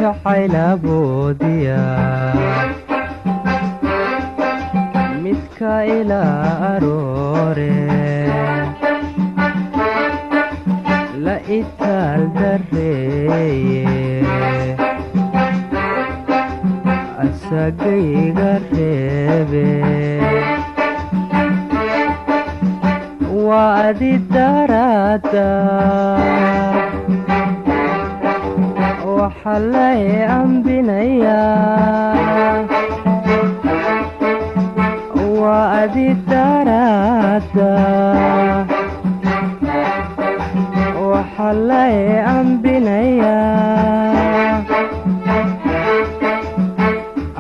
jacaylaboodiya midka ila aroore la itaal dareeye asagayga reebe waa adi daraada waxa lay ambinayaa waa adi daraada waxa lay ambinayaa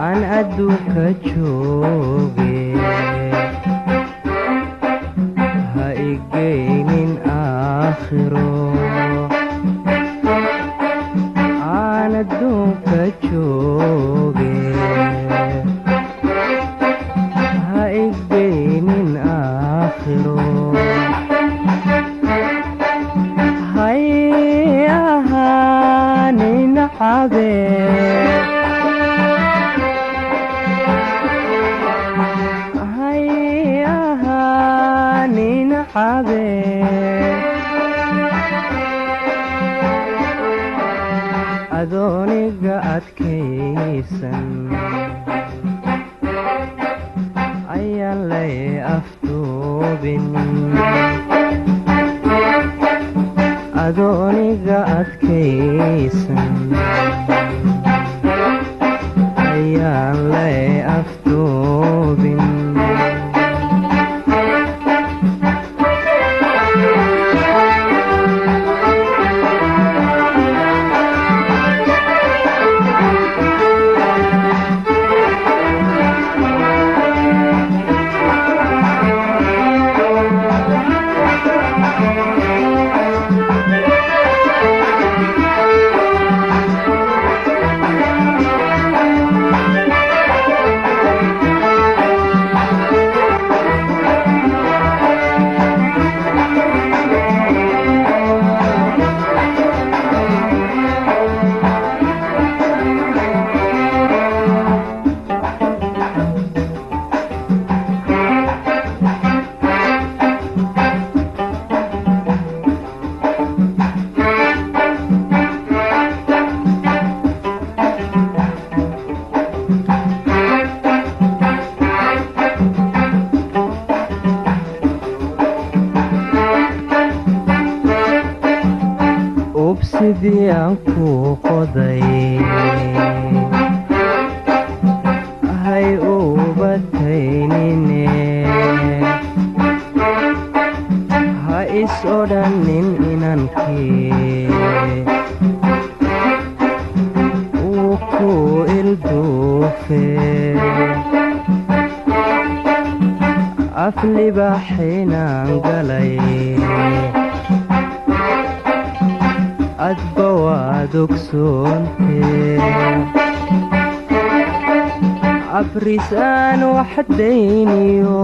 aan adduunka jooge ha igeynin aakhiro aan adduunka jooge ha igeynin aakhiro hay ahaanin cabee adooniga adkaysan ayaan lay afduubin adooniga adkaysan ayaan lay afduubin sidii aan ku qoday hay ubataynine ha is odhanin inankii uu ku ilduufe aflibaxinaan galay adba waad ogsoonte abris aan waxdayniyo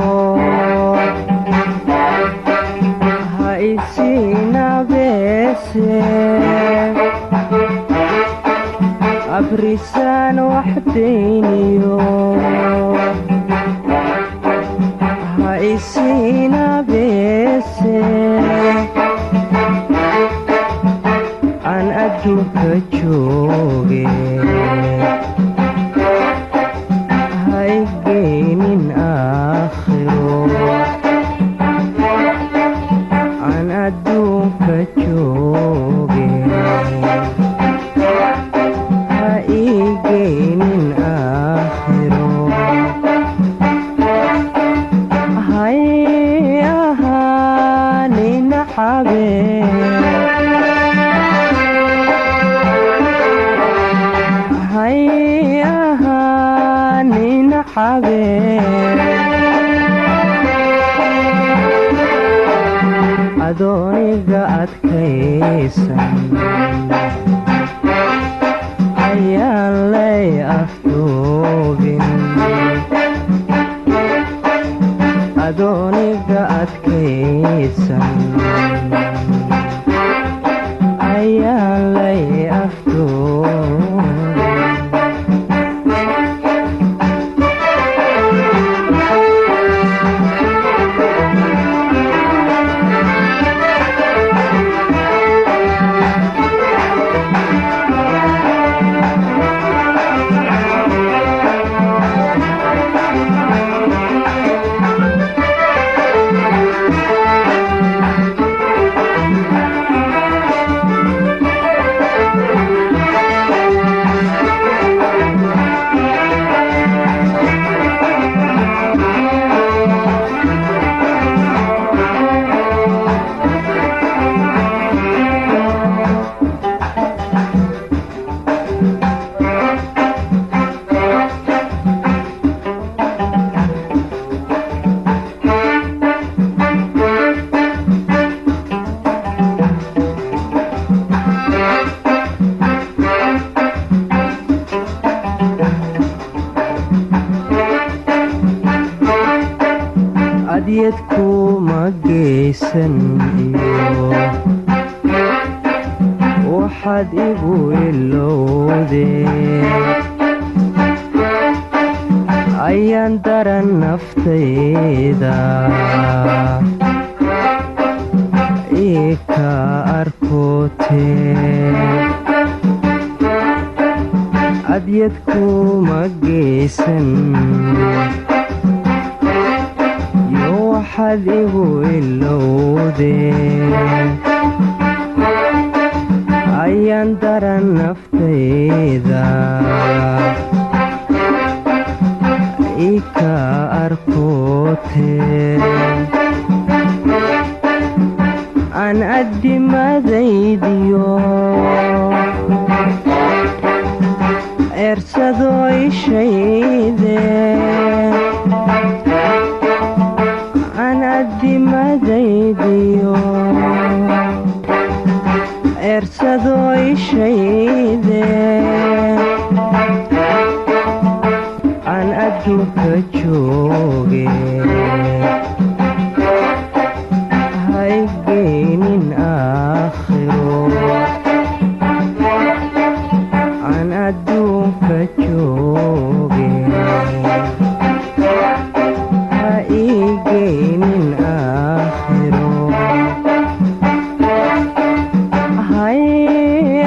ha isinabeese abris aan waxdayniyo ha isinabeese adduunka jooge ha igeynin aakhiro aan adduunka jooge ha igeynin aakhiro hay ahaanin cabee adooniga adkaysan ayaan lay afduubin adooniga adkaysan ayaan lay afduubin adyad kuma geysan iyo waxaad igu ilowdee ayaan daran naftayda ii ka arkotee adyad kuma geysan iyo waxaad igu ilowdee ayaan daran naftayda ii ka arkotee aan addimadaydiyo eersado ishaydee aan addimadaydiyo eersado ishaydee aan adduunka joogee haygeynin aakhiro aan adduunka joogee ha iigeynin aakhiro hay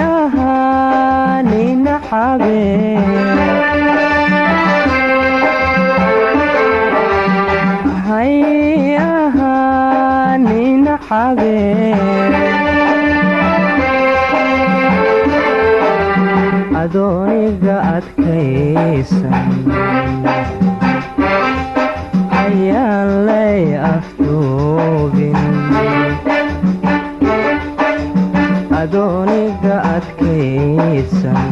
ahaanina xabee hay ahaanina xabee adooniga adkaysan ayaan lay afduubin adooniga adkaysan